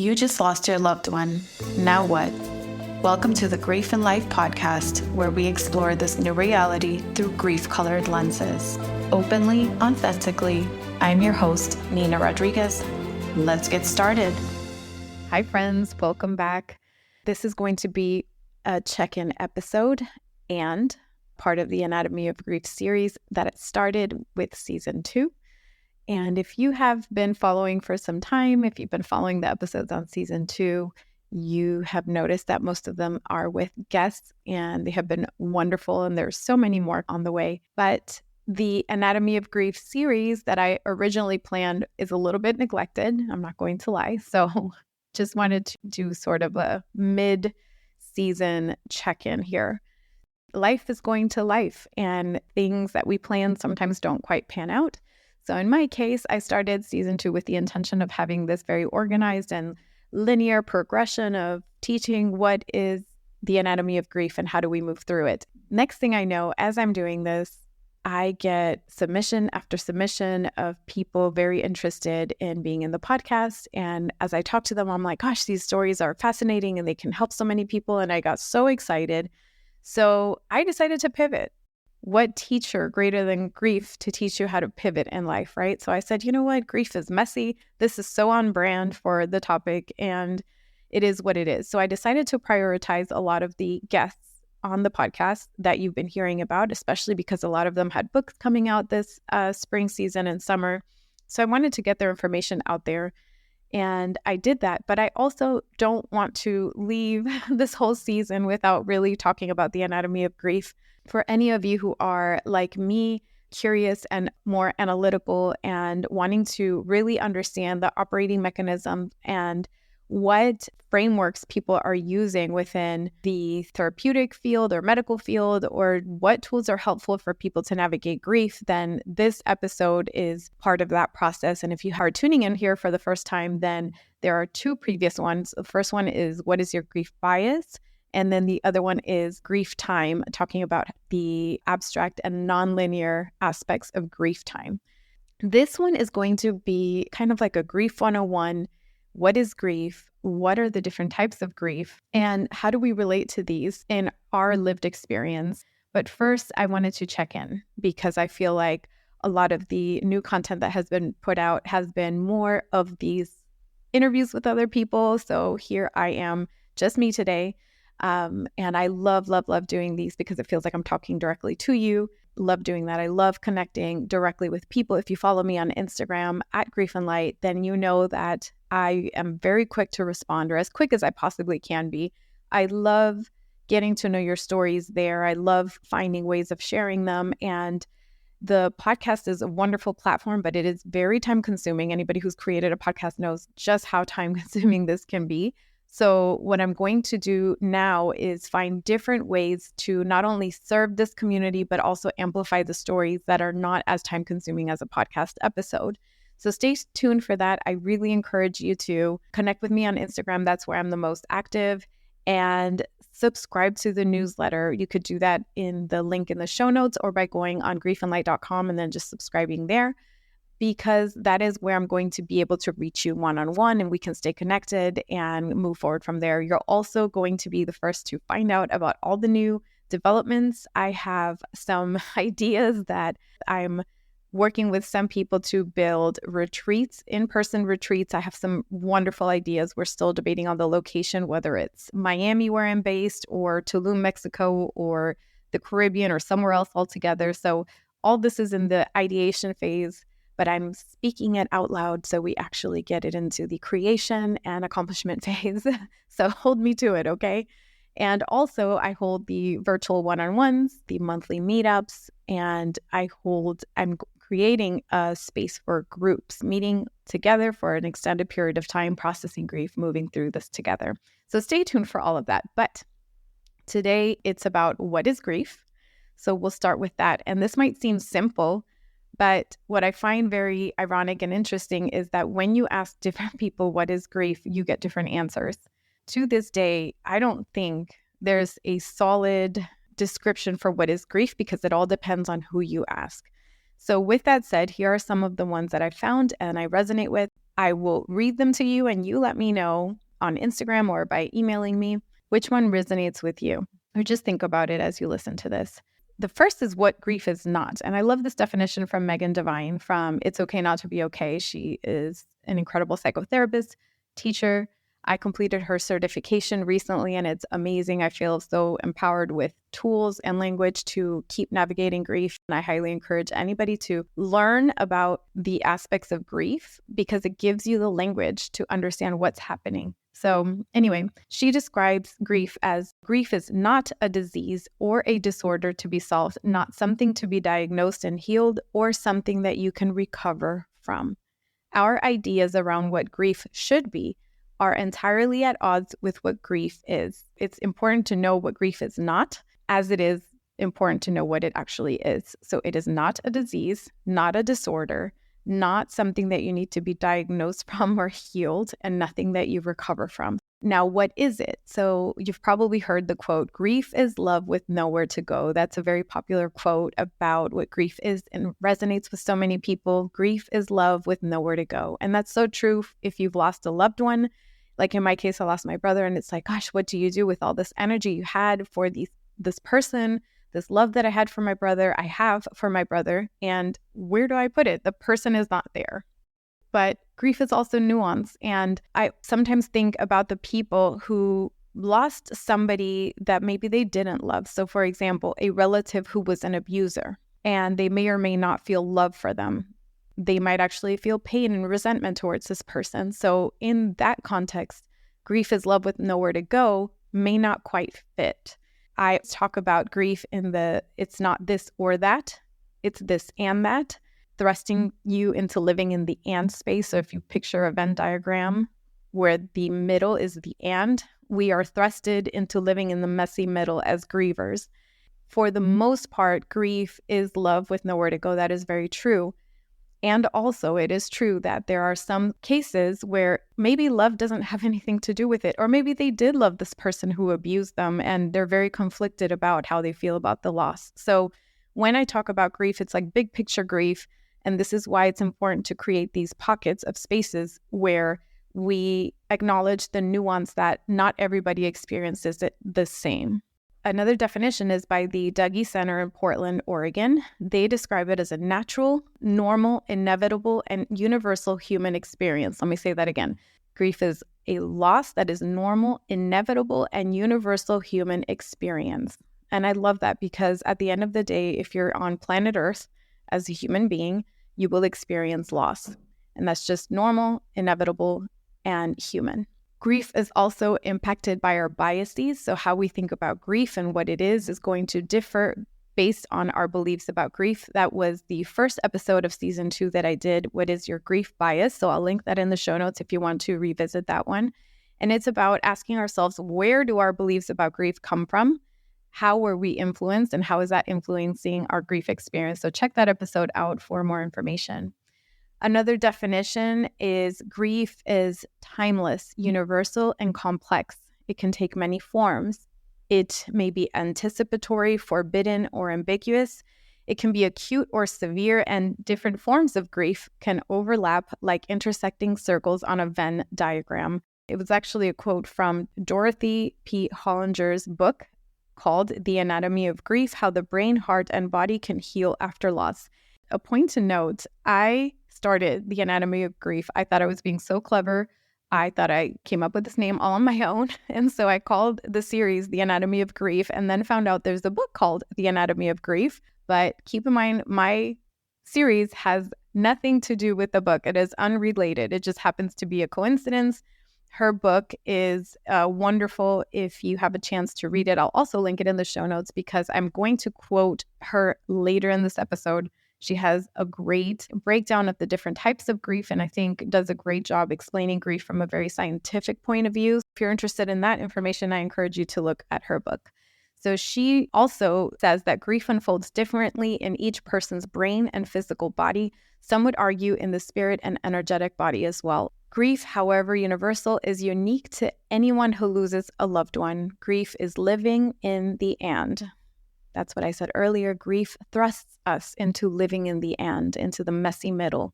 You just lost your loved one. Now what? Welcome to the Grief and Life podcast, where we explore this new reality through grief-colored lenses. Openly, authentically, I'm your host, Nina Rodriguez. Let's get started. Hi, friends. Welcome back. This is going to be a check-in episode and part of the Anatomy of Grief series that it started with season 2. And if you have been following for some time, if you've been following the episodes on season 2, you have noticed that most of them are with guests and they have been wonderful. And there's so many more on the way. But the Anatomy of Grief series that I originally planned is a little bit neglected. I'm not going to lie. So just wanted to do sort of a mid-season check-in here. Life is going to life, and things that we plan sometimes don't quite pan out. So in my case, I started season 2 with the intention of having this very organized and linear progression of teaching what is the anatomy of grief and how do we move through it. Next thing I know, as I'm doing this, I get submission after submission of people very interested in being in the podcast. And as I talk to them, I'm like, gosh, these stories are fascinating and they can help so many people. And I got so excited. So I decided to pivot. What teacher greater than grief to teach you how to pivot in life, right? So I said, you know what? Grief is messy. This is so on brand for the topic, and it is what it is. So I decided to prioritize a lot of the guests on the podcast that you've been hearing about, especially because a lot of them had books coming out this spring season and summer. So I wanted to get their information out there. And I did that, but I also don't want to leave this whole season without really talking about the anatomy of grief. For any of you who are like me, curious and more analytical and wanting to really understand the operating mechanism and what frameworks people are using within the therapeutic field or medical field, or what tools are helpful for people to navigate grief, then this episode is part of that process. And if you are tuning in here for the first time, then there are 2 previous ones. The first one is What is Your Grief Bias? And then the other one is Grief Time, talking about the abstract and nonlinear aspects of grief time. This one is going to be kind of like a Grief 101. What is grief? What are the different types of grief? And how do we relate to these in our lived experience? But first, I wanted to check in because I feel like a lot of the new content that has been put out has been more of these interviews with other people. So here I am, just me today. And I love doing these because it feels like I'm talking directly to you. Love doing that. I love connecting directly with people. If you follow me on Instagram at Grief and Light, then you know that I am very quick to respond, or as quick as I possibly can be. I love getting to know your stories there. I love finding ways of sharing them. And the podcast is a wonderful platform, but it is very time consuming. Anybody who's created a podcast knows just how time consuming this can be. So what I'm going to do now is find different ways to not only serve this community, but also amplify the stories that are not as time consuming as a podcast episode. So stay tuned for that. I really encourage you to connect with me on Instagram. That's where I'm the most active. And subscribe to the newsletter. You could do that in the link in the show notes or by going on griefandlight.com and then just subscribing there, because that is where I'm going to be able to reach you one-on-one and we can stay connected and move forward from there. You're also going to be the first to find out about all the new developments. I have some ideas that I'm working with some people to build retreats, in-person retreats. I have some wonderful ideas. We're still debating on the location, whether it's Miami where I'm based or Tulum, Mexico, or the Caribbean or somewhere else altogether. So all this is in the ideation phase, but I'm speaking it out loud so we actually get it into the creation and accomplishment phase. So hold me to it, okay? And also I hold the virtual one-on-ones, the monthly meetups, and I'm creating a space for groups meeting together for an extended period of time, processing grief, moving through this together. So stay tuned for all of that. But today it's about what is grief. So we'll start with that. And this might seem simple, but what I find very ironic and interesting is that when you ask different people what is grief, you get different answers. To this day, I don't think there's a solid description for what is grief because it all depends on who you ask. So with that said, here are some of the ones that I found and I resonate with. I will read them to you and you let me know on Instagram or by emailing me which one resonates with you. Or just think about it as you listen to this. The first is what grief is not. And I love this definition from Megan Devine from It's Okay Not to Be Okay. She is an incredible psychotherapist, teacher. I completed her certification recently and it's amazing. I feel so empowered with tools and language to keep navigating grief. And I highly encourage anybody to learn about the aspects of grief because it gives you the language to understand what's happening. So anyway, she describes grief as grief is not a disease or a disorder to be solved, not something to be diagnosed and healed, or something that you can recover from. Our ideas around what grief should be are entirely at odds with what grief is. It's important to know what grief is not, as it is important to know what it actually is. So it is not a disease, not a disorder, not something that you need to be diagnosed from or healed, and nothing that you recover from. Now, what is it? So you've probably heard the quote, grief is love with nowhere to go. That's a very popular quote about what grief is and resonates with so many people. Grief is love with nowhere to go. And that's so true if you've lost a loved one. Like in my case, I lost my brother, and it's like, gosh, what do you do with all this energy you had for this person, this love that I had for my brother, I have for my brother, and where do I put it? The person is not there. But grief is also nuance. And I sometimes think about the people who lost somebody that maybe they didn't love. So for example, a relative who was an abuser, and they may or may not feel love for them. They might actually feel pain and resentment towards this person. So in that context, grief is love with nowhere to go may not quite fit. I talk about grief in it's not this or that, it's this and that, thrusting you into living in the and space. So if you picture a Venn diagram where the middle is the and, we are thrusted into living in the messy middle as grievers. For the most part, grief is love with nowhere to go. That is very true. And also, it is true that there are some cases where maybe love doesn't have anything to do with it, or maybe they did love this person who abused them and they're very conflicted about how they feel about the loss. So when I talk about grief, it's like big picture grief. And this is why it's important to create these pockets of spaces where we acknowledge the nuance that not everybody experiences it the same. Another definition is by the Dougy Center in Portland, Oregon. They describe it as a natural, normal, inevitable, and universal human experience. Let me say that again. Grief is a loss that is normal, inevitable, and universal human experience. And I love that because at the end of the day, if you're on planet Earth as a human being, you will experience loss. And that's just normal, inevitable, and human. Grief is also impacted by our biases. So how we think about grief and what it is going to differ based on our beliefs about grief. That was the first episode of season 2 that I did. What is your grief bias? So I'll link that in the show notes if you want to revisit that one. And it's about asking ourselves, where do our beliefs about grief come from? How were we influenced, and how is that influencing our grief experience? So check that episode out for more information. Another definition is grief is timeless, universal, and complex. It can take many forms. It may be anticipatory, forbidden, or ambiguous. It can be acute or severe, and different forms of grief can overlap like intersecting circles on a Venn diagram. It was actually a quote from Dorothy P. Hollinger's book called The Anatomy of Grief: How the Brain, Heart, and Body Can Heal After Loss. A point to note, I started The Anatomy of Grief. I thought I was being so clever. I thought I came up with this name all on my own. And so I called the series The Anatomy of Grief, and then found out there's a book called The Anatomy of Grief. But keep in mind, my series has nothing to do with the book. It is unrelated. It just happens to be a coincidence. Her book is wonderful. If you have a chance to read it, I'll also link it in the show notes because I'm going to quote her later in this episode. She has a great breakdown of the different types of grief, and I think does a great job explaining grief from a very scientific point of view. If you're interested in that information, I encourage you to look at her book. So she also says that grief unfolds differently in each person's brain and physical body. Some would argue in the spirit and energetic body as well. Grief, however universal, is unique to anyone who loses a loved one. Grief is living in the and. That's what I said earlier. Grief thrusts us into living in the and, into the messy middle.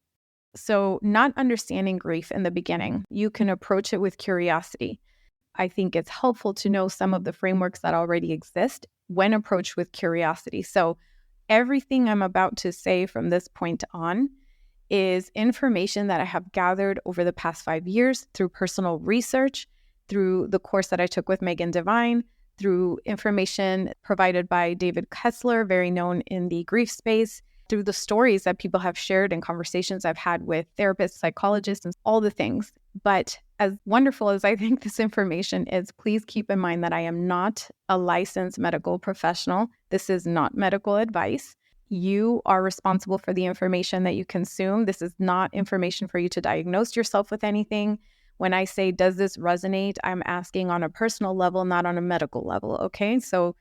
So not understanding grief in the beginning, you can approach it with curiosity. I think it's helpful to know some of the frameworks that already exist when approached with curiosity. So everything I'm about to say from this point on is information that I have gathered over the past 5 years through personal research, through the course that I took with Megan Devine, through information provided by David Kessler, very known in the grief space, through the stories that people have shared and conversations I've had with therapists, psychologists, and all the things. But as wonderful as I think this information is, please keep in mind that I am not a licensed medical professional. This is not medical advice. You are responsible for the information that you consume. This is not information for you to diagnose yourself with anything. When I say, does this resonate? I'm asking on a personal level, not on a medical level. Okay. So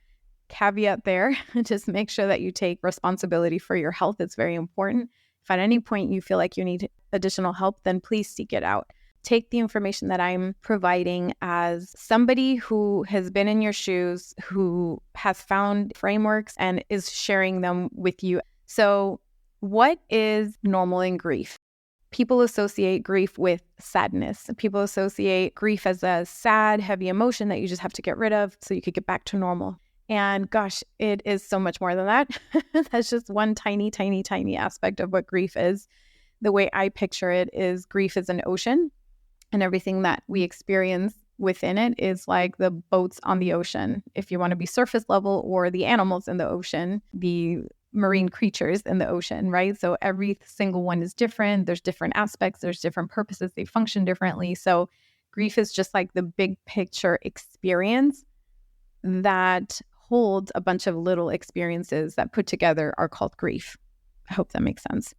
caveat there, just make sure that you take responsibility for your health. It's very important. If at any point you feel like you need additional help, then please seek it out. Take the information that I'm providing as somebody who has been in your shoes, who has found frameworks and is sharing them with you. So what is normal in grief? People associate grief with sadness. People associate grief as a sad, heavy emotion that you just have to get rid of so you could get back to normal. And gosh, it is so much more than that. That's just one tiny, tiny, tiny aspect of what grief is. The way I picture it is grief is an ocean, and everything that we experience within it is like the boats on the ocean. If you want to be surface level, or the animals in the ocean, the marine creatures in the ocean, right? So every single one is different. There's different aspects. There's different purposes. They function differently. So grief is just like the big picture experience that holds a bunch of little experiences that put together are called grief. I hope that makes sense.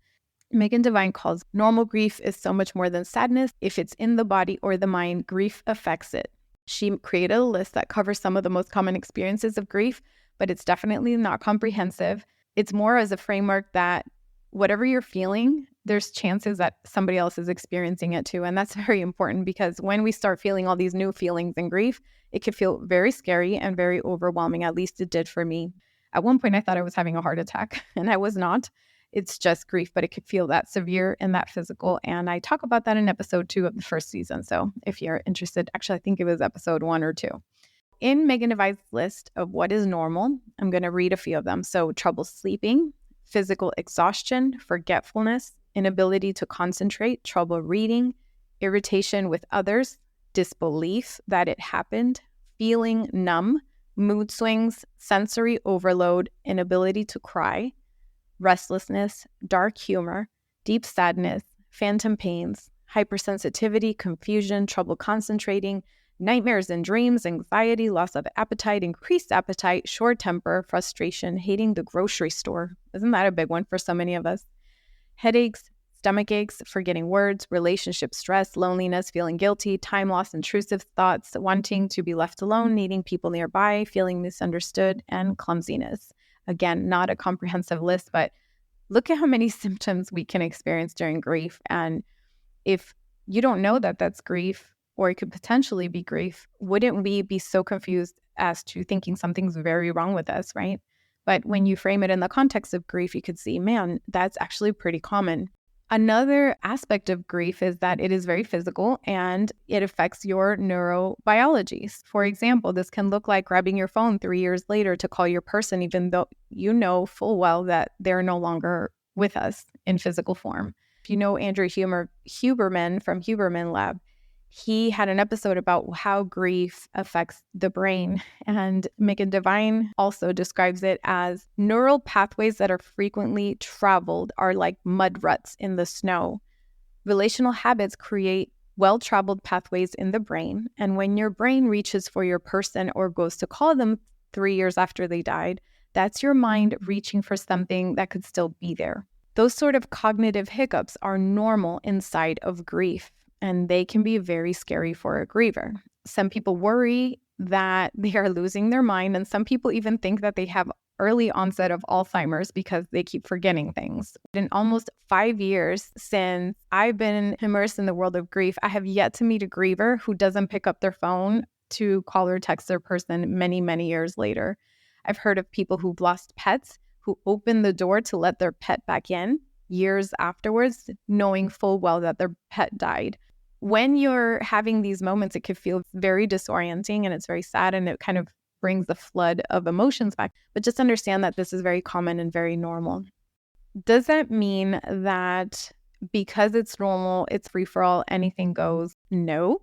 Megan Devine calls normal grief is so much more than sadness. If it's in the body or the mind, grief affects it. She created a list that covers some of the most common experiences of grief, but it's definitely not comprehensive. It's more as a framework that whatever you're feeling, there's chances that somebody else is experiencing it too. And that's very important, because when we start feeling all these new feelings in grief, it can feel very scary and very overwhelming. At least it did for me. At one point, I thought I was having a heart attack, and I was not. It's just grief, but it could feel that severe and that physical. And I talk about that in episode 2 of the first season. So if you're interested, actually, I think it was episode 1 or 2. In Megan Devine's list of what is normal, I'm going to read a few of them. So trouble sleeping, physical exhaustion, forgetfulness, inability to concentrate, trouble reading, irritation with others, disbelief that it happened, feeling numb, mood swings, sensory overload, inability to cry, restlessness, dark humor, deep sadness, phantom pains, hypersensitivity, confusion, trouble concentrating, nightmares and dreams, anxiety, loss of appetite, increased appetite, short temper, frustration, hating the grocery store. Isn't that a big one for so many of us? Headaches, stomach aches, forgetting words, relationship stress, loneliness, feeling guilty, time loss, intrusive thoughts, wanting to be left alone, needing people nearby, feeling misunderstood, and clumsiness. Again, not a comprehensive list, but look at how many symptoms we can experience during grief. And if you don't know that that's grief, or it could potentially be grief, wouldn't we be so confused as to thinking something's very wrong with us, right? But when you frame it in the context of grief, you could see, man, that's actually pretty common. Another aspect of grief is that it is very physical and it affects your neurobiology. For example, this can look like grabbing your phone 3 years later to call your person, even though you know full well that they're no longer with us in physical form. If you know Andrew Huberman from Huberman Lab, he had an episode about how grief affects the brain. And Megan Devine also describes it as neural pathways that are frequently traveled are like mud ruts in the snow. Relational habits create well-traveled pathways in the brain. And when your brain reaches for your person or goes to call them 3 years after they died, that's your mind reaching for something that could still be there. Those sort of cognitive hiccups are normal inside of grief. And they can be very scary for a griever. Some people worry that they are losing their mind, and some people even think that they have early onset of Alzheimer's because they keep forgetting things. In almost 5 years since I've been immersed in the world of grief, I have yet to meet a griever who doesn't pick up their phone to call or text their person many, many years later. I've heard of people who've lost pets who open the door to let their pet back in years afterwards, knowing full well that their pet died. When you're having these moments, it could feel very disorienting and it's very sad, and it kind of brings the flood of emotions back. But just understand that this is very common and very normal. Does that mean that because it's normal, it's free for all, anything goes? No,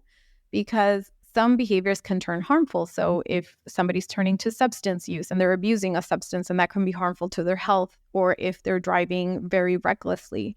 because some behaviors can turn harmful. So if somebody's turning to substance use and they're abusing a substance, and that can be harmful to their health, or if they're driving very recklessly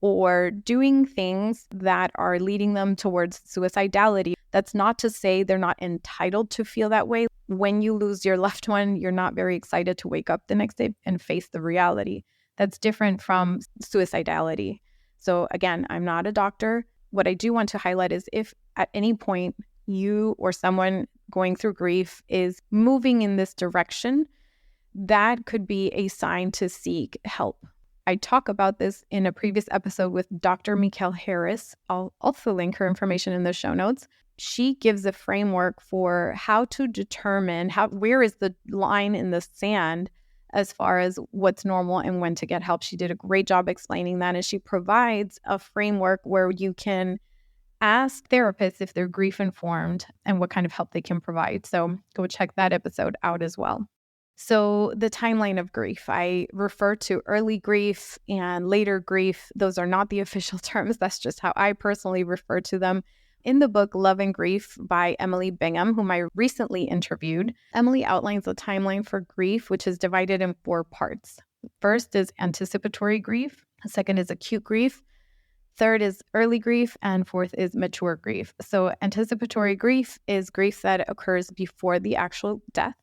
or doing things that are leading them towards suicidality, that's not to say they're not entitled to feel that way. When you lose your loved one, you're not very excited to wake up the next day and face the reality. That's different from suicidality. So again, I'm not a doctor. What I do want to highlight is if at any point you or someone going through grief is moving in this direction, that could be a sign to seek help. I talk about this in a previous episode with Dr. Mikkel Harris. I'll also link her information in the show notes. She gives a framework for how to determine where is the line in the sand as far as what's normal and when to get help. She did a great job explaining that, and she provides a framework where you can ask therapists if they're grief informed and what kind of help they can provide. So go check that episode out as well. So the timeline of grief, I refer to early grief and later grief. Those are not the official terms. That's just how I personally refer to them. In the book Love and Grief by Emily Bingham, whom I recently interviewed, Emily outlines a timeline for grief, which is divided in 4 parts. First is anticipatory grief. Second is acute grief. Third is early grief. And fourth is mature grief. So anticipatory grief is grief that occurs before the actual death.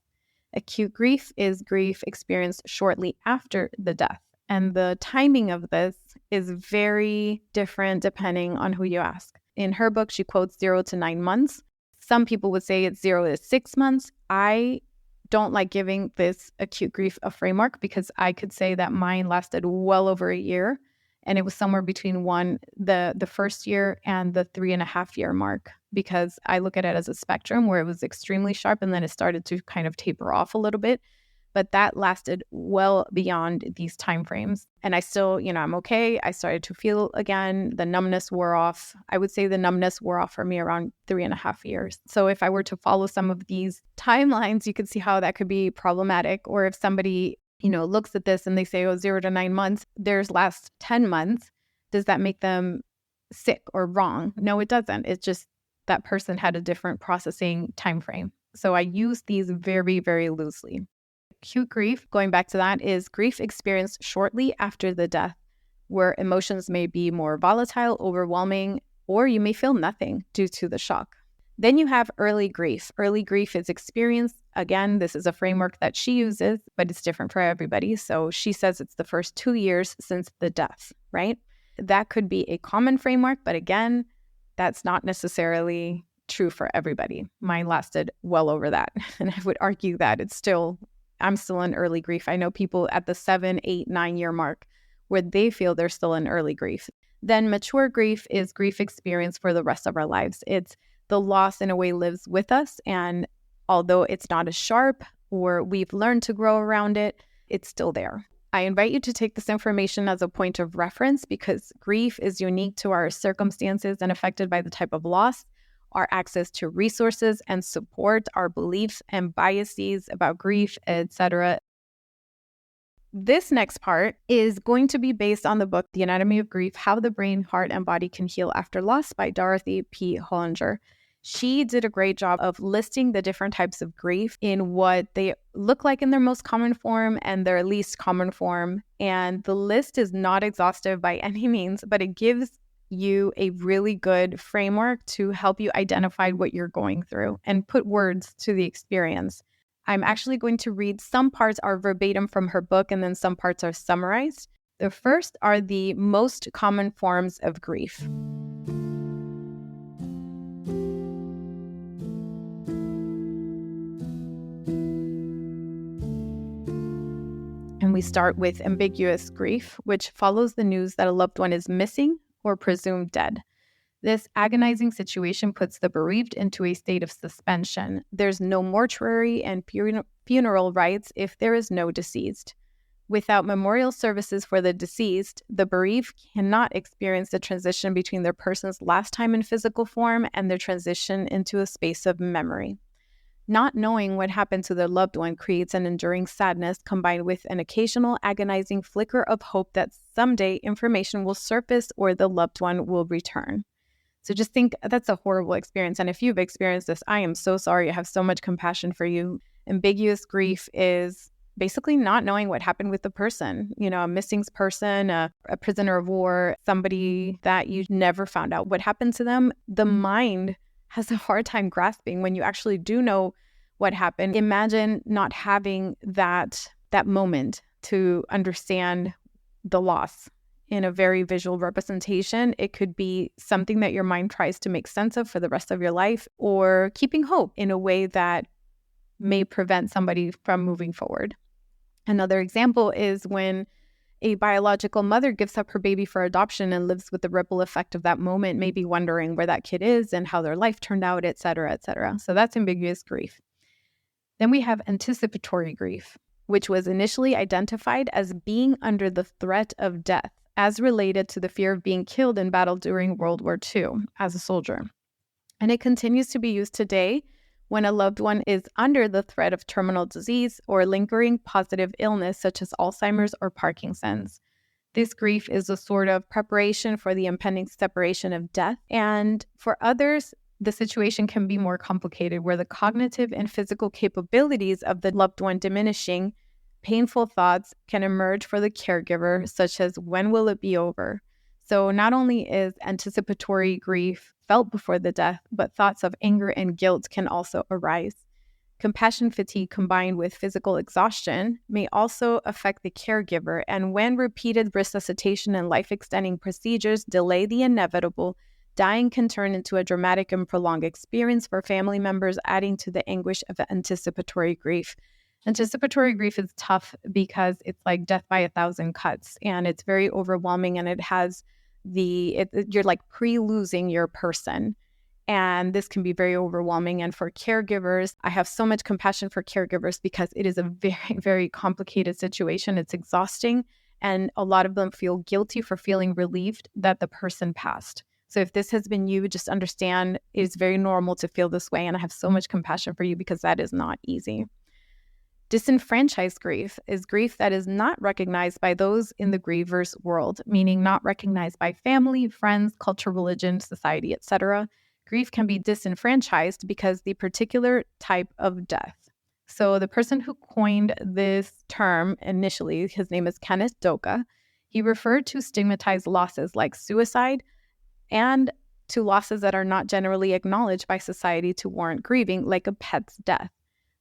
Acute grief is grief experienced shortly after the death. And the timing of this is very different depending on who you ask. In her book, she quotes 0 to 9 months. Some people would say it's 0 to 6 months. I don't like giving this acute grief a framework because I could say that mine lasted well over a year, and it was somewhere between the first year and the 3.5-year mark, because I look at it as a spectrum where it was extremely sharp and then it started to kind of taper off a little bit. But that lasted well beyond these timeframes. And I still, I'm okay. I started to feel again. The numbness wore off. I would say the numbness wore off for me around 3.5 years. So if I were to follow some of these timelines, you could see how that could be problematic. Or if somebody, looks at this and they say, 0 to 9 months, theirs last 10 months, does that make them sick or wrong? No, it doesn't. It's just that person had a different processing time frame. So I use these very, very loosely. Acute grief, going back to that, is grief experienced shortly after the death, where emotions may be more volatile, overwhelming, or you may feel nothing due to the shock. Then you have early grief. Early grief is experienced, again, this is a framework that she uses, but it's different for everybody. So she says it's the first 2 years since the death, right? That could be a common framework, but again, that's not necessarily true for everybody. Mine lasted well over that. And I would argue that I'm still in early grief. I know people at the 7, 8, 9-year mark where they feel they're still in early grief. Then mature grief is grief experience for the rest of our lives. It's the loss in a way lives with us. And although it's not as sharp or we've learned to grow around it, it's still there. I invite you to take this information as a point of reference because grief is unique to our circumstances and affected by the type of loss. Our access to resources and support, our beliefs and biases about grief, etc. This next part is going to be based on the book, The Anatomy of Grief, How the Brain, Heart, and Body Can Heal After Loss by Dorothy P. Hollinger. She did a great job of listing the different types of grief in what they look like in their most common form and their least common form. And the list is not exhaustive by any means, but it gives you a really good framework to help you identify what you're going through and put words to the experience. I'm actually going to read some parts are verbatim from her book and then some parts are summarized. The first are the most common forms of grief. And we start with ambiguous grief, which follows the news that a loved one is missing or presumed dead. This agonizing situation puts the bereaved into a state of suspension. There's no mortuary and funeral rites if there is no deceased. Without memorial services for the deceased, the bereaved cannot experience the transition between their person's last time in physical form and their transition into a space of memory. Not knowing what happened to their loved one creates an enduring sadness combined with an occasional agonizing flicker of hope that someday information will surface or the loved one will return. So just think that's a horrible experience. And if you've experienced this, I am so sorry. I have so much compassion for you. Ambiguous grief is basically not knowing what happened with the person, a missing person, a prisoner of war, somebody that you never found out what happened to them. The mind has a hard time grasping when you actually do know what happened. Imagine not having that moment to understand the loss in a very visual representation. It could be something that your mind tries to make sense of for the rest of your life, or keeping hope in a way that may prevent somebody from moving forward. Another example is when a biological mother gives up her baby for adoption and lives with the ripple effect of that moment, maybe wondering where that kid is and how their life turned out, et cetera, et cetera. So that's ambiguous grief. Then we have anticipatory grief, which was initially identified as being under the threat of death, as related to the fear of being killed in battle during World War II as a soldier. And it continues to be used today when a loved one is under the threat of terminal disease or lingering positive illness such as Alzheimer's or Parkinson's. This grief is a sort of preparation for the impending separation of death. And for others, the situation can be more complicated, where the cognitive and physical capabilities of the loved one diminishing, painful thoughts can emerge for the caregiver, such as, when will it be over? So not only is anticipatory grief felt before the death, but thoughts of anger and guilt can also arise. Compassion fatigue combined with physical exhaustion may also affect the caregiver, and when repeated resuscitation and life-extending procedures delay the inevitable, dying can turn into a dramatic and prolonged experience for family members, adding to the anguish of anticipatory grief. Anticipatory grief is tough because it's like death by 1,000 cuts, and it's very overwhelming, and it has you're like pre-losing your person. And this can be very overwhelming. And for caregivers, I have so much compassion for caregivers because it is a very, very complicated situation. It's exhausting. And a lot of them feel guilty for feeling relieved that the person passed. So if this has been you, just understand it is very normal to feel this way. And I have so much compassion for you because that is not easy. Disenfranchised grief is grief that is not recognized by those in the griever's world, meaning not recognized by family, friends, culture, religion, society, etc. Grief can be disenfranchised because the particular type of death. So the person who coined this term initially, his name is Kenneth Doka, he referred to stigmatized losses like suicide and to losses that are not generally acknowledged by society to warrant grieving, like a pet's death.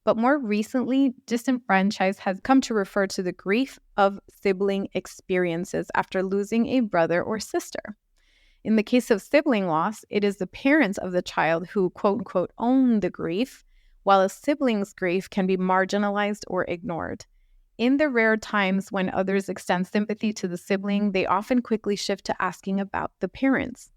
But more recently, disenfranchised has come to refer to the grief of sibling experiences after losing a brother or sister. In the case of sibling loss, it is the parents of the child who, quote unquote, own the grief, while a sibling's grief can be marginalized or ignored. In the rare times when others extend sympathy to the sibling, they often quickly shift to asking about the parents.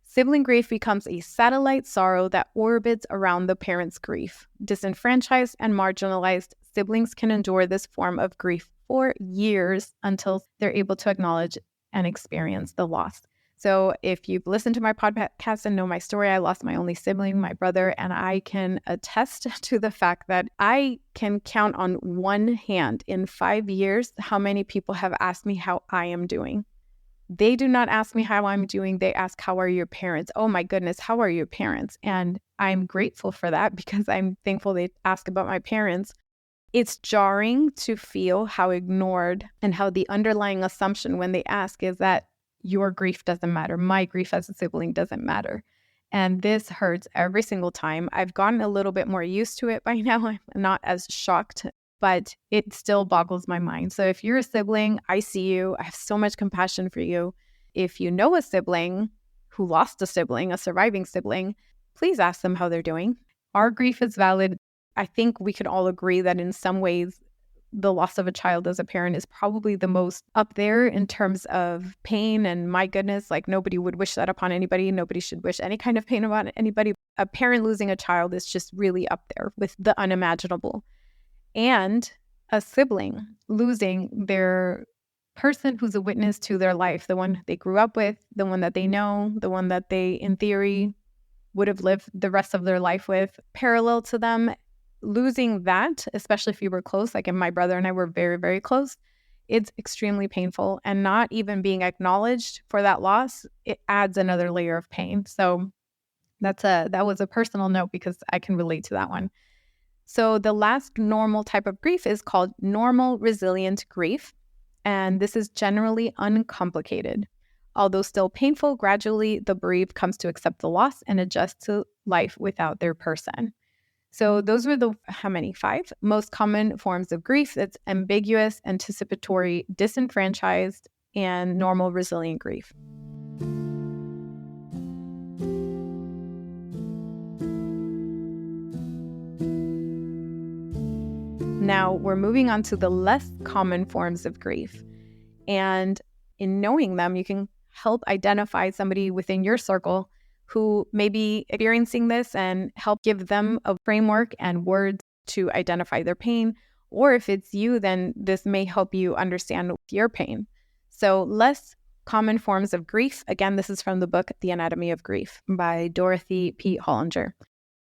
Sibling grief becomes a satellite sorrow that orbits around the parent's grief. Disenfranchised and marginalized siblings can endure this form of grief for years until they're able to acknowledge and experience the loss. So if you've listened to my podcast and know my story, I lost my only sibling, my brother, and I can attest to the fact that I can count on one hand in 5 years how many people have asked me how I am doing. They do not ask me how I'm doing. They ask, how are your parents? Oh my goodness, how are your parents? And I'm grateful for that because I'm thankful they ask about my parents. It's jarring to feel how ignored and how the underlying assumption when they ask is that your grief doesn't matter. My grief as a sibling doesn't matter. And this hurts every single time. I've gotten a little bit more used to it by now. I'm not as shocked, but it still boggles my mind. So if you're a sibling, I see you. I have so much compassion for you. If you know a sibling who lost a sibling, a surviving sibling, please ask them how they're doing. Our grief is valid. I think we could all agree that in some ways, the loss of a child as a parent is probably the most up there in terms of pain. And my goodness, like nobody would wish that upon anybody. Nobody should wish any kind of pain upon anybody. A parent losing a child is just really up there with the unimaginable. And a sibling losing their person who's a witness to their life, the one they grew up with, the one that they know, the one that they, in theory, would have lived the rest of their life with, parallel to them. Losing that, especially if you were close, like if my brother and I were very, very close, it's extremely painful. And not even being acknowledged for that loss, it adds another layer of pain. So that was a personal note because I can relate to that one. So the last normal type of grief is called normal resilient grief. And this is generally uncomplicated. Although still painful, gradually the bereaved comes to accept the loss and adjust to life without their person. So those were the, how many? 5 most common forms of grief. That's ambiguous, anticipatory, disenfranchised, and normal resilient grief. Now we're moving on to the less common forms of grief. And in knowing them, you can help identify somebody within your circle who may be experiencing this and help give them a framework and words to identify their pain. Or if it's you, then this may help you understand your pain. So less common forms of grief. Again, this is from the book, The Anatomy of Grief by Dorothy P. Hollinger.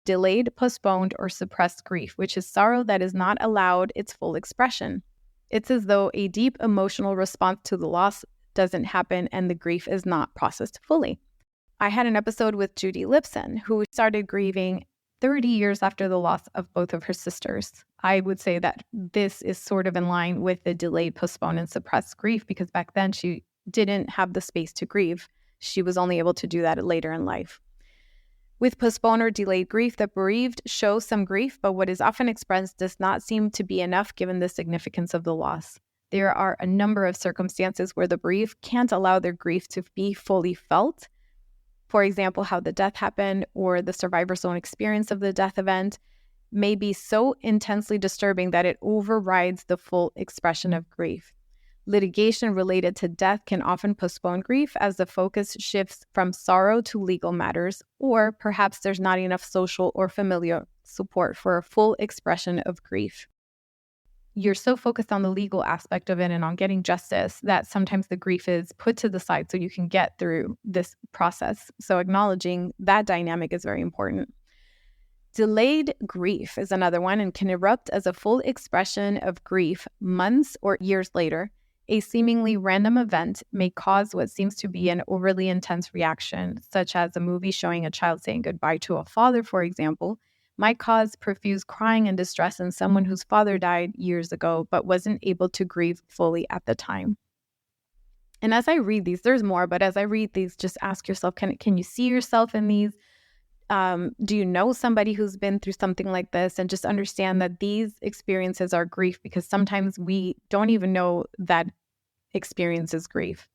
Delayed, postponed, or suppressed grief, which is sorrow that is not allowed its full expression. It's as though a deep emotional response to the loss doesn't happen and the grief is not processed fully. I had an episode with Judy Lipson, who started grieving 30 years after the loss of both of her sisters. I would say that this is sort of in line with the delayed, postponed, and suppressed grief because back then she didn't have the space to grieve. She was only able to do that later in life. With postponed or delayed grief, the bereaved show some grief, but what is often expressed does not seem to be enough given the significance of the loss. There are a number of circumstances where the bereaved can't allow their grief to be fully felt. For example, how the death happened or the survivor's own experience of the death event may be so intensely disturbing that it overrides the full expression of grief. Litigation related to death can often postpone grief as the focus shifts from sorrow to legal matters, or perhaps there's not enough social or familial support for a full expression of grief. You're so focused on the legal aspect of it and on getting justice that sometimes the grief is put to the side so you can get through this process. So acknowledging that dynamic is very important. Delayed grief is another one and can erupt as a full expression of grief months or years later. A seemingly random event may cause what seems to be an overly intense reaction, such as a movie showing a child saying goodbye to a father, for example, might cause profuse crying and distress in someone whose father died years ago but wasn't able to grieve fully at the time. And as I read these, there's more, but as I read these, just ask yourself, can you see yourself in these? Do you know somebody who's been through something like this? And just understand that these experiences are grief because sometimes we don't even know that experience is grief.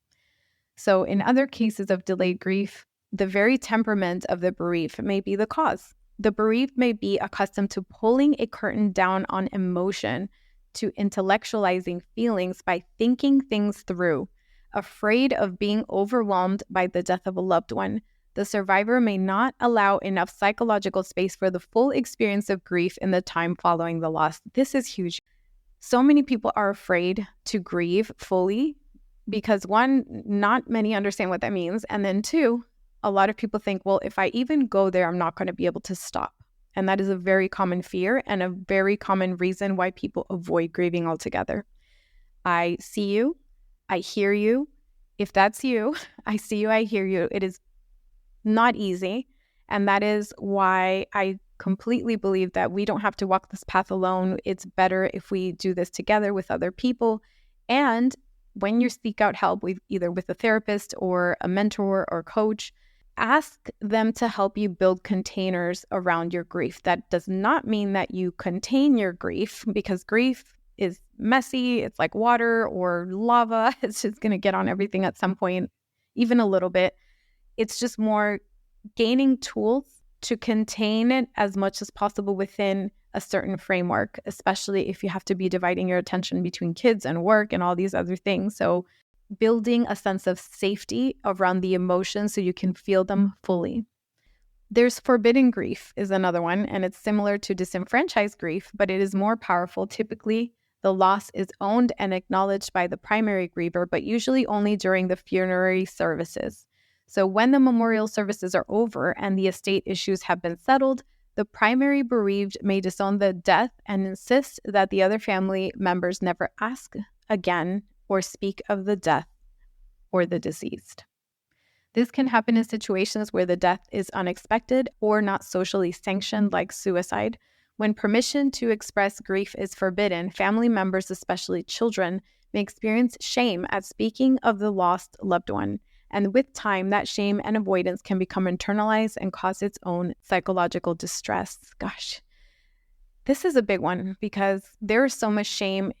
So in other cases of delayed grief, the very temperament of the bereaved may be the cause. The bereaved may be accustomed to pulling a curtain down on emotion, to intellectualizing feelings by thinking things through. Afraid of being overwhelmed by the death of a loved one, the survivor may not allow enough psychological space for the full experience of grief in the time following the loss. This is huge. So many people are afraid to grieve fully because one, not many understand what that means. And then two, a lot of people think, well, if I even go there, I'm not going to be able to stop. And that is a very common fear and a very common reason why people avoid grieving altogether. I see you. I hear you. If that's you, I see you, I hear you. It is not easy. And that is why I completely believe that we don't have to walk this path alone. It's better if we do this together with other people. And when you seek out help, either with a therapist or a mentor or coach, ask them to help you build containers around your grief. That does not mean that you contain your grief, because grief is messy. It's like water or lava. It's just going to get on everything at some point, even a little bit. It's just more gaining tools to contain it as much as possible within a certain framework, especially if you have to be dividing your attention between kids and work and all these other things. So building a sense of safety around the emotions so you can feel them fully. There's forbidden grief is another one, and it's similar to disenfranchised grief, but it is more powerful. Typically, The loss is owned and acknowledged by the primary griever, but usually only during the funerary services. So when the memorial services are over and the estate issues have been settled, the primary bereaved may disown the death and insist that the other family members never ask again or speak of the death or the deceased. This can happen in situations where the death is unexpected or not socially sanctioned, like suicide. When permission to express grief is forbidden, family members, especially children, may experience shame at speaking of the lost loved one. And with time, that shame and avoidance can become internalized and cause its own psychological distress. Gosh, this is a big one because there is so much shame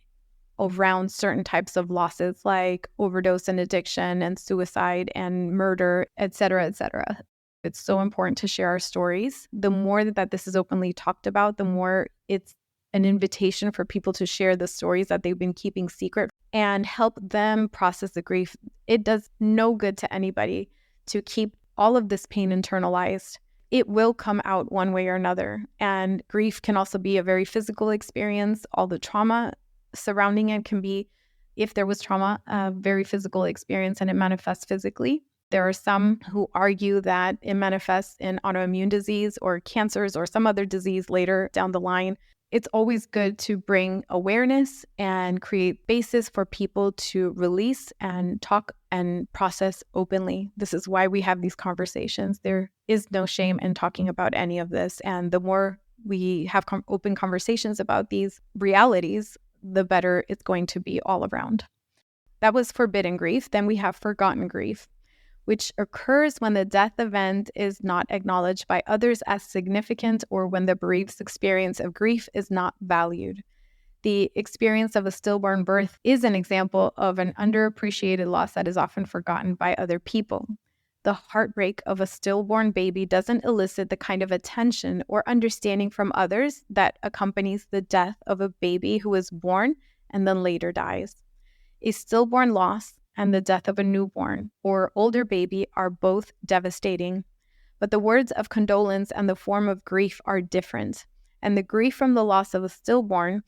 around certain types of losses like overdose and addiction and suicide and murder, et cetera, et cetera. It's so important to share our stories. The more that this is openly talked about, the more it's an invitation for people to share the stories that they've been keeping secret and help them process the grief. It does no good to anybody to keep all of this pain internalized. It will come out one way or another. And grief can also be a very physical experience. All the trauma surrounding it can be, if there was trauma, a very physical experience and it manifests physically. There are some who argue that it manifests in autoimmune disease or cancers or some other disease later down the line. It's always good to bring awareness and create basis for people to release and talk and process openly. This is why we have these conversations. There is no shame in talking about any of this. And the more we have open conversations about these realities, the better it's going to be all around. That was forbidden grief. Then we have forgotten grief, which occurs when the death event is not acknowledged by others as significant or when the bereaved's experience of grief is not valued. The experience of a stillborn birth is an example of an underappreciated loss that is often forgotten by other people. The heartbreak of a stillborn baby doesn't elicit the kind of attention or understanding from others that accompanies the death of a baby who is born and then later dies. A stillborn loss and the death of a newborn or older baby are both devastating, but the words of condolence and the form of grief are different, and the grief from the loss of a stillborn,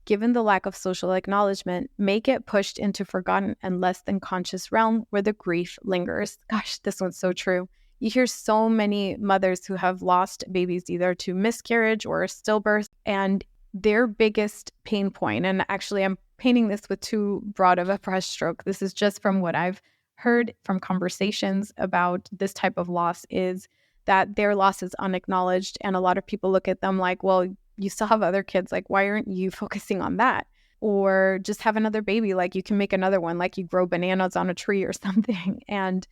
given the lack of social acknowledgement, may get pushed into forgotten and less than conscious realm where the grief lingers. Gosh, this one's so true. You hear so many mothers who have lost babies either to miscarriage or stillbirth, and their biggest pain point, and actually I'm painting this with too broad of a brush stroke. This is just from what I've heard from conversations about this type of loss, is that their loss is unacknowledged. And a lot of people look at them like, well, you still have other kids. Like, why aren't you focusing on that? Or just have another baby. Like, you can make another one, like you grow bananas on a tree or something. And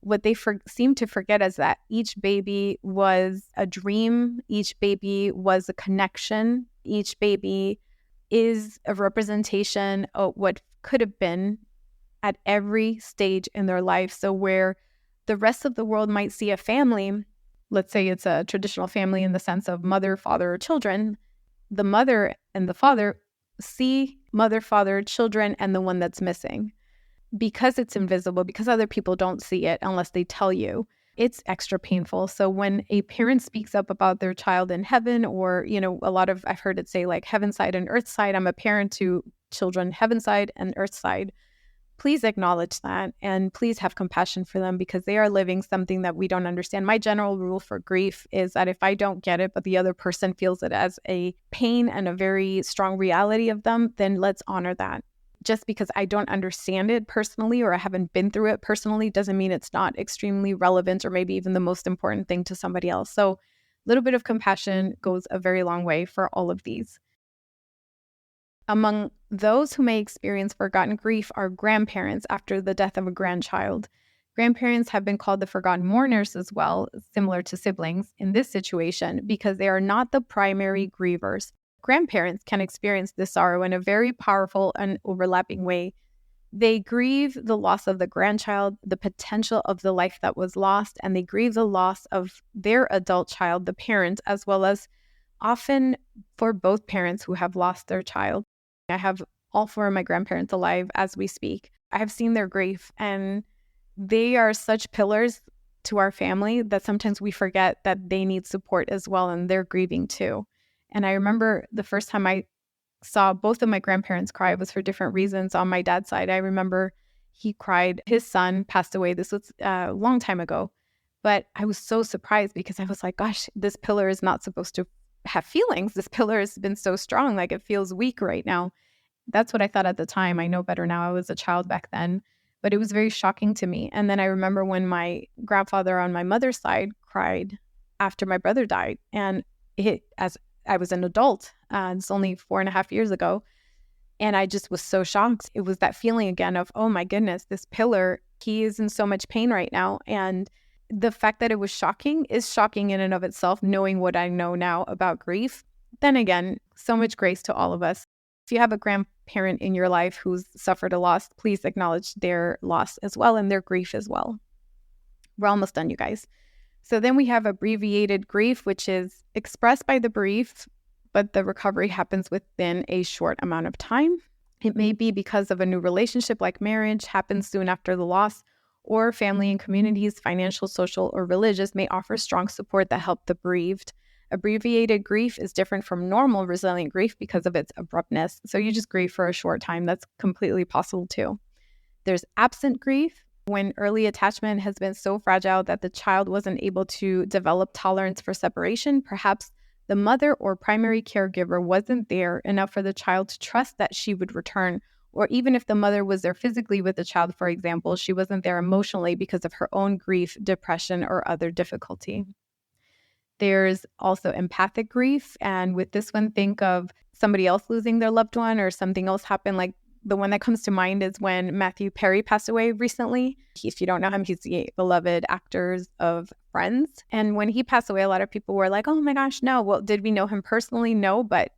what they seem to forget is that each baby was a dream. Each baby was a connection. Each baby is a representation of what could have been at every stage in their life. So where the rest of the world might see a family, let's say it's a traditional family in the sense of mother, father, or children, the mother and the father see mother, father, children, and the one that's missing. Because it's invisible, because other people don't see it unless they tell you, it's extra painful. So when a parent speaks up about their child in heaven, or, I've heard it say like heaven side and earth side, I'm a parent to children heaven side and earth side. Please acknowledge that and please have compassion for them because they are living something that we don't understand. My general rule for grief is that if I don't get it, but the other person feels it as a pain and a very strong reality of them, then let's honor that. Just because I don't understand it personally or I haven't been through it personally doesn't mean it's not extremely relevant or maybe even the most important thing to somebody else. So a little bit of compassion goes a very long way for all of these. Among those who may experience forgotten grief are grandparents after the death of a grandchild. Grandparents have been called the forgotten mourners as well, similar to siblings in this situation, because they are not the primary grievers. Grandparents can experience this sorrow in a very powerful and overlapping way. They grieve the loss of the grandchild, the potential of the life that was lost, and they grieve the loss of their adult child, the parent, as well as often for both parents who have lost their child. I have all four of my grandparents alive as we speak. I have seen their grief, and they are such pillars to our family that sometimes we forget that they need support as well, and they're grieving too. And I remember the first time I saw both of my grandparents cry. It was for different reasons. On my dad's side, I remember he cried. His son passed away. This was a long time ago. But I was so surprised because I was like, gosh, this pillar is not supposed to have feelings. This pillar has been so strong. Like, it feels weak right now. That's what I thought at the time. I know better now. I was a child back then. But it was very shocking to me. And then I remember when my grandfather on my mother's side cried after my brother died. And as I was an adult, it's only 4.5 years ago. And I just was so shocked. It was that feeling again of, oh my goodness, this pillar, he is in so much pain right now. And the fact that it was shocking is shocking in and of itself, knowing what I know now about grief. Then again, so much grace to all of us. If you have a grandparent in your life who's suffered a loss, please acknowledge their loss as well and their grief as well. We're almost done, you guys. So then we have abbreviated grief, which is expressed by the bereaved, but the recovery happens within a short amount of time. It may be because of a new relationship like marriage happens soon after the loss, or family and communities, financial, social, or religious, may offer strong support that help the bereaved. Abbreviated grief is different from normal resilient grief because of its abruptness. So you just grieve for a short time. That's completely possible too. There's absent grief, when early attachment has been so fragile that the child wasn't able to develop tolerance for separation. Perhaps the mother or primary caregiver wasn't there enough for the child to trust that she would return. Or even if the mother was there physically with the child, for example, she wasn't there emotionally because of her own grief, depression, or other difficulty. There's also empathic grief. And with this one, think of somebody else losing their loved one or something else happened. Like, the one that comes to mind is when Matthew Perry passed away recently. If you don't know him, he's the beloved actor of Friends. And when he passed away, a lot of people were like, oh my gosh, no. Well, did we know him personally? No. But,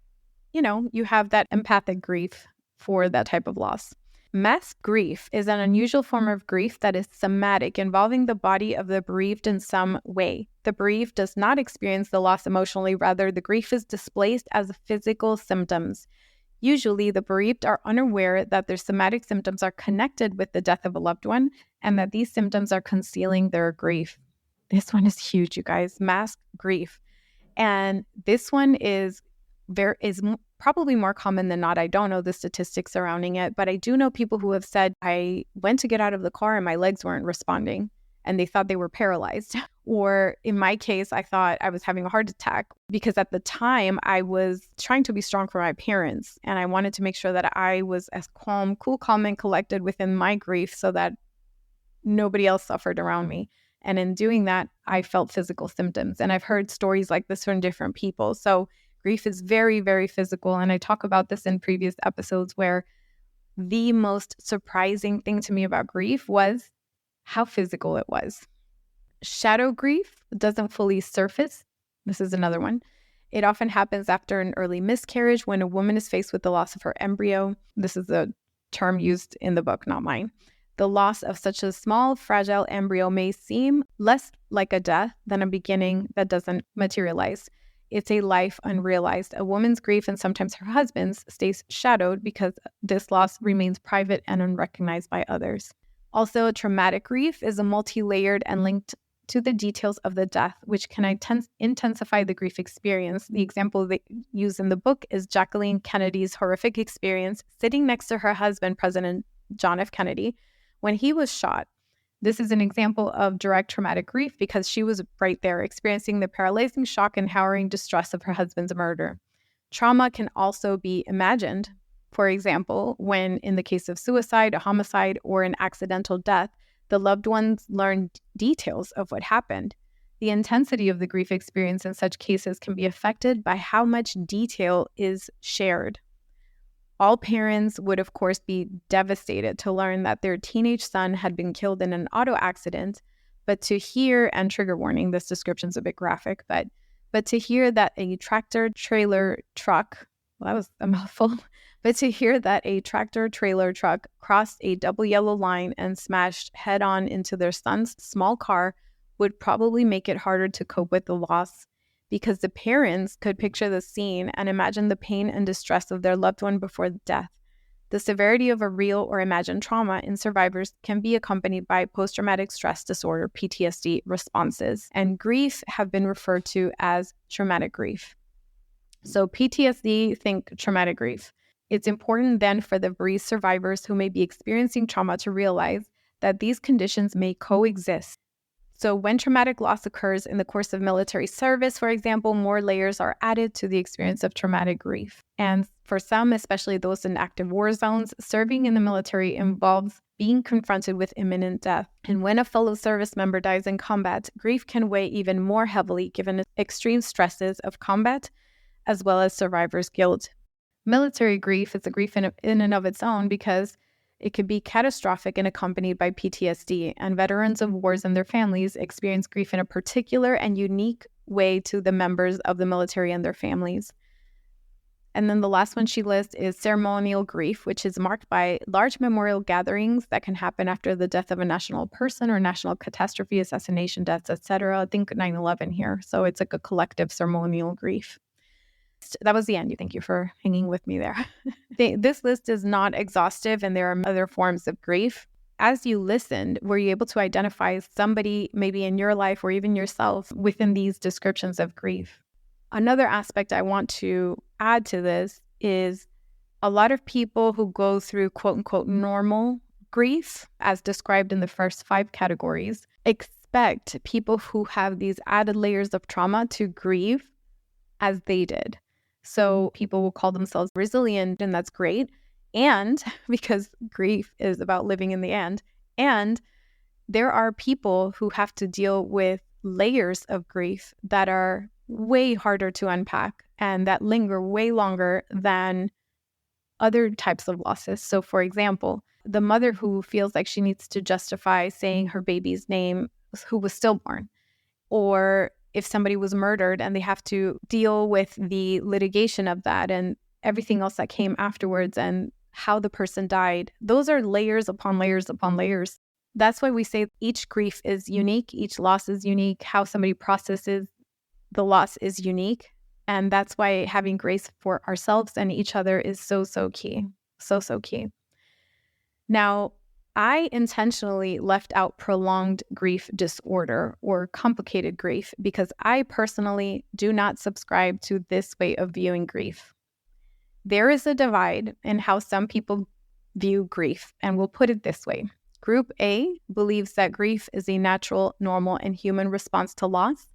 you have that empathic grief for that type of loss. Mass grief is an unusual form of grief that is somatic, involving the body of the bereaved in some way. The bereaved does not experience the loss emotionally. Rather, the grief is displaced as physical symptoms. Usually, the bereaved are unaware that their somatic symptoms are connected with the death of a loved one and that these symptoms are concealing their grief. This one is huge, you guys. Mass grief. And this one is probably more common than not. I don't know the statistics surrounding it, but I do know people who have said, I went to get out of the car and my legs weren't responding and they thought they were paralyzed. Or in my case, I thought I was having a heart attack because at the time I was trying to be strong for my parents and I wanted to make sure that I was as cool, calm, and collected within my grief so that nobody else suffered around me. And in doing that, I felt physical symptoms. And I've heard stories like this from different people. So grief is very, very physical. And I talk about this in previous episodes where the most surprising thing to me about grief was how physical it was. Shadow grief doesn't fully surface. This is another one. It often happens after an early miscarriage when a woman is faced with the loss of her embryo. This is a term used in the book, not mine. The loss of such a small, fragile embryo may seem less like a death than a beginning that doesn't materialize. It's a life unrealized. A woman's grief, and sometimes her husband's, stays shadowed because this loss remains private and unrecognized by others. Also, traumatic grief is a multi-layered and linked to the details of the death, which can intensify the grief experience. The example they use in the book is Jacqueline Kennedy's horrific experience sitting next to her husband, President John F. Kennedy, when he was shot. This is an example of direct traumatic grief because she was right there, experiencing the paralyzing shock and harrowing distress of her husband's murder. Trauma can also be imagined. For example, when in the case of suicide, a homicide, or an accidental death, the loved ones learn details of what happened. The intensity of the grief experience in such cases can be affected by how much detail is shared. All parents would, of course, be devastated to learn that their teenage son had been killed in an auto accident, but to hear, and trigger warning, this description's a bit graphic, but to hear that a tractor-trailer truck, well, that was a mouthful, but to hear that a tractor-trailer truck crossed a double yellow line and smashed head-on into their son's small car would probably make it harder to cope with the loss, because the parents could picture the scene and imagine the pain and distress of their loved one before death. The severity of a real or imagined trauma in survivors can be accompanied by post-traumatic stress disorder, PTSD, responses, and grief have been referred to as traumatic grief. So PTSD, think traumatic grief. It's important then for the bereaved survivors who may be experiencing trauma to realize that these conditions may coexist. So when traumatic loss occurs in the course of military service, for example, more layers are added to the experience of traumatic grief. And for some, especially those in active war zones, serving in the military involves being confronted with imminent death. And when a fellow service member dies in combat, grief can weigh even more heavily given extreme stresses of combat, as well as survivor's guilt. Military grief is a grief in and of its own because it could be catastrophic and accompanied by PTSD, and veterans of wars and their families experience grief in a particular and unique way to the members of the military and their families. And then the last one she lists is ceremonial grief, which is marked by large memorial gatherings that can happen after the death of a national person or national catastrophe, assassination deaths, etc. I think 9/11 here. So it's like a collective ceremonial grief. That was the end. Thank you for hanging with me there. This list is not exhaustive, and there are other forms of grief. As you listened, were you able to identify somebody maybe in your life or even yourself within these descriptions of grief? Another aspect I want to add to this is a lot of people who go through quote unquote normal grief, as described in the first 5 categories, expect people who have these added layers of trauma to grieve as they did. So people will call themselves resilient, and that's great. And because grief is about living in the end, and there are people who have to deal with layers of grief that are way harder to unpack and that linger way longer than other types of losses. So for example, the mother who feels like she needs to justify saying her baby's name who was stillborn, or if somebody was murdered and they have to deal with the litigation of that and everything else that came afterwards and how the person died. Those are layers upon layers upon layers. That's why we say each grief is unique, each loss is unique, how somebody processes the loss is unique. And that's why having grace for ourselves and each other is so key. So key. Now, I intentionally left out prolonged grief disorder or complicated grief because I personally do not subscribe to this way of viewing grief. There is a divide in how some people view grief, and we'll put it this way. Group A believes that grief is a natural, normal, and human response to loss,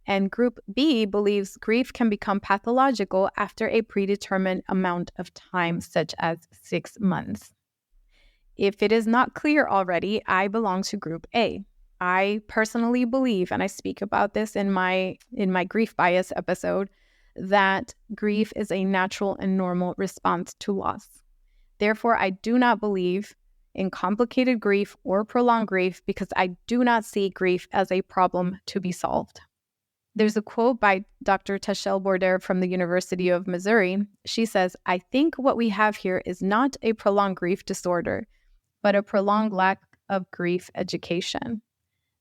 and Group B believes grief can become pathological after a predetermined amount of time, such as 6 months. If it is not clear already, I belong to Group A. I personally believe, and I speak about this in my grief bias episode, that grief is a natural and normal response to loss. Therefore, I do not believe in complicated grief or prolonged grief because I do not see grief as a problem to be solved. There's a quote by Dr. Tashel Border from the University of Missouri. She says, "I think what we have here is not a prolonged grief disorder, but a prolonged lack of grief education."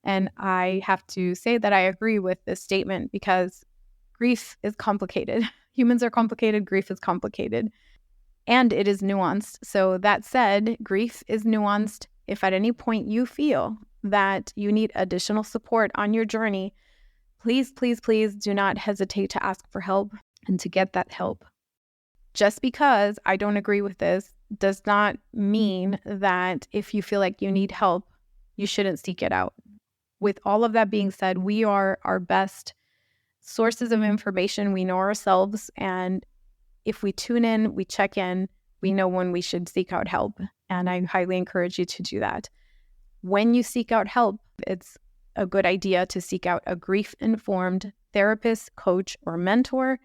And I have to say that I agree with this statement because grief is complicated. Humans are complicated. Grief is complicated. And it is nuanced. So that said, grief is nuanced. If at any point you feel that you need additional support on your journey, please do not hesitate to ask for help and to get that help. Just because I don't agree with this does not mean that if you feel like you need help, you shouldn't seek it out. With all of that being said, we are our best sources of information. We know ourselves, and if we tune in, we check in, we know when we should seek out help. And I highly encourage you to do that. When you seek out help, it's a good idea to seek out a grief-informed therapist, coach, or mentor.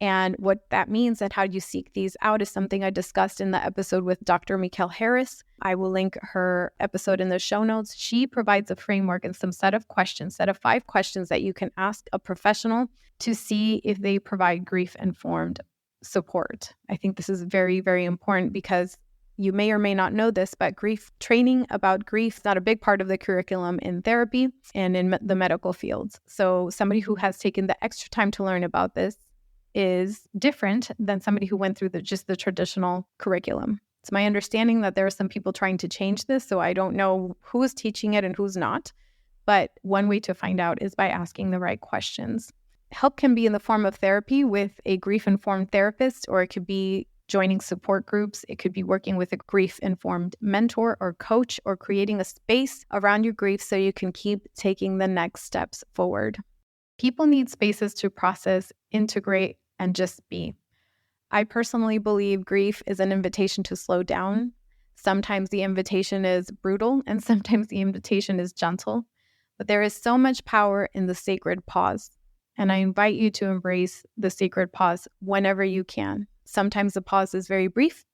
And what that means and how you seek these out is something I discussed in the episode with Dr. Mikkel Harris. I will link her episode in the show notes. She provides a framework and some set of 5 questions that you can ask a professional to see if they provide grief-informed support. I think this is very, very important because you may or may not know this, but training about grief is not a big part of the curriculum in therapy and in the medical fields. So somebody who has taken the extra time to learn about this is different than somebody who went through just the traditional curriculum. It's my understanding that there are some people trying to change this, so I don't know who is teaching it and who's not. But one way to find out is by asking the right questions. Help can be in the form of therapy with a grief-informed therapist, or it could be joining support groups. It could be working with a grief-informed mentor or coach, or creating a space around your grief so you can keep taking the next steps forward. People need spaces to process, integrate, and just be. I personally believe grief is an invitation to slow down. Sometimes the invitation is brutal, and sometimes the invitation is gentle. But there is so much power in the sacred pause. And I invite you to embrace the sacred pause whenever you can. Sometimes the pause is very brief.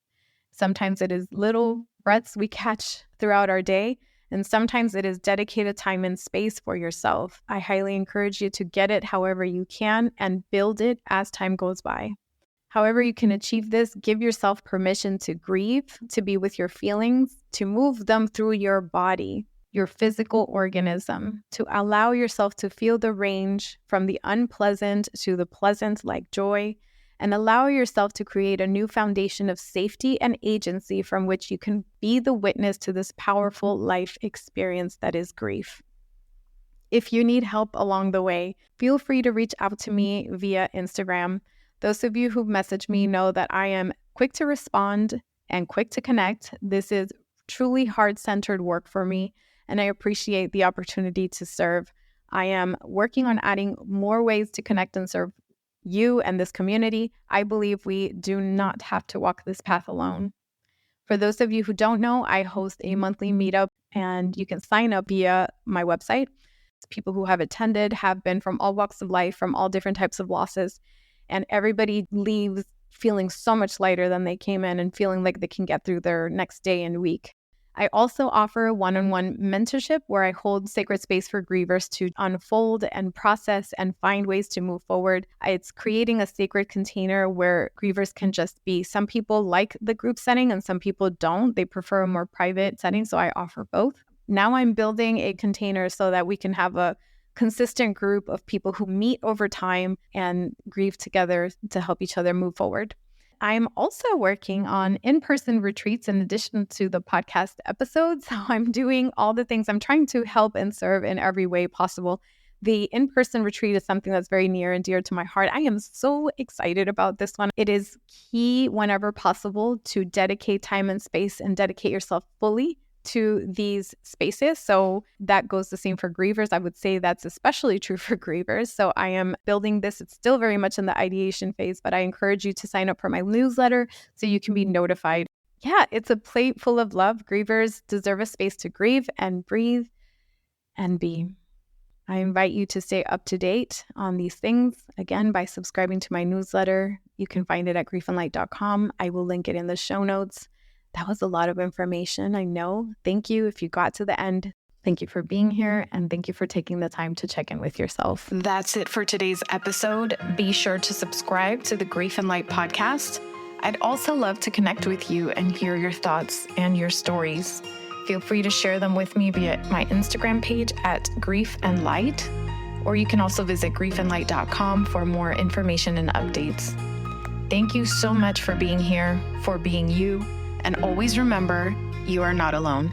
Sometimes it is little breaths we catch throughout our day. And sometimes it is dedicated time and space for yourself. I highly encourage you to get it however you can and build it as time goes by. However you can achieve this, give yourself permission to grieve, to be with your feelings, to move them through your body, your physical organism, to allow yourself to feel the range from the unpleasant to the pleasant like joy, and allow yourself to create a new foundation of safety and agency from which you can be the witness to this powerful life experience that is grief. If you need help along the way, feel free to reach out to me via Instagram. Those of you who've messaged me know that I am quick to respond and quick to connect. This is truly heart-centered work for me, and I appreciate the opportunity to serve. I am working on adding more ways to connect and serve you and this community. I believe we do not have to walk this path alone. For those of you who don't know, I host a monthly meetup, and you can sign up via my website. People who have attended have been from all walks of life, from all different types of losses, and everybody leaves feeling so much lighter than they came in and feeling like they can get through their next day and week. I also offer one-on-one mentorship where I hold sacred space for grievers to unfold and process and find ways to move forward. It's creating a sacred container where grievers can just be. Some people like the group setting and some people don't. They prefer a more private setting, so I offer both. Now I'm building a container so that we can have a consistent group of people who meet over time and grieve together to help each other move forward. I'm also working on in-person retreats in addition to the podcast episodes. So I'm doing all the things. I'm trying to help and serve in every way possible. The in-person retreat is something that's very near and dear to my heart. I am so excited about this one. It is key whenever possible to dedicate time and space and dedicate yourself fully to these spaces. So that goes the same for grievers. I would say that's especially true for grievers. So I am building this. It's still very much in the ideation phase, but I encourage you to sign up for my newsletter so you can be notified. Yeah, it's a plate full of love. Grievers deserve a space to grieve and breathe and be. I invite you to stay up to date on these things, again, by subscribing to my newsletter. You can find it at griefandlight.com. I will link it in the show notes. That was a lot of information, I know. Thank you if you got to the end. Thank you for being here, and thank you for taking the time to check in with yourself. That's it for today's episode. Be sure to subscribe to the Grief and Light podcast. I'd also love to connect with you and hear your thoughts and your stories. Feel free to share them with me via my Instagram page at Grief and Light, or you can also visit griefandlight.com for more information and updates. Thank you so much for being here, for being you. And always remember, you are not alone.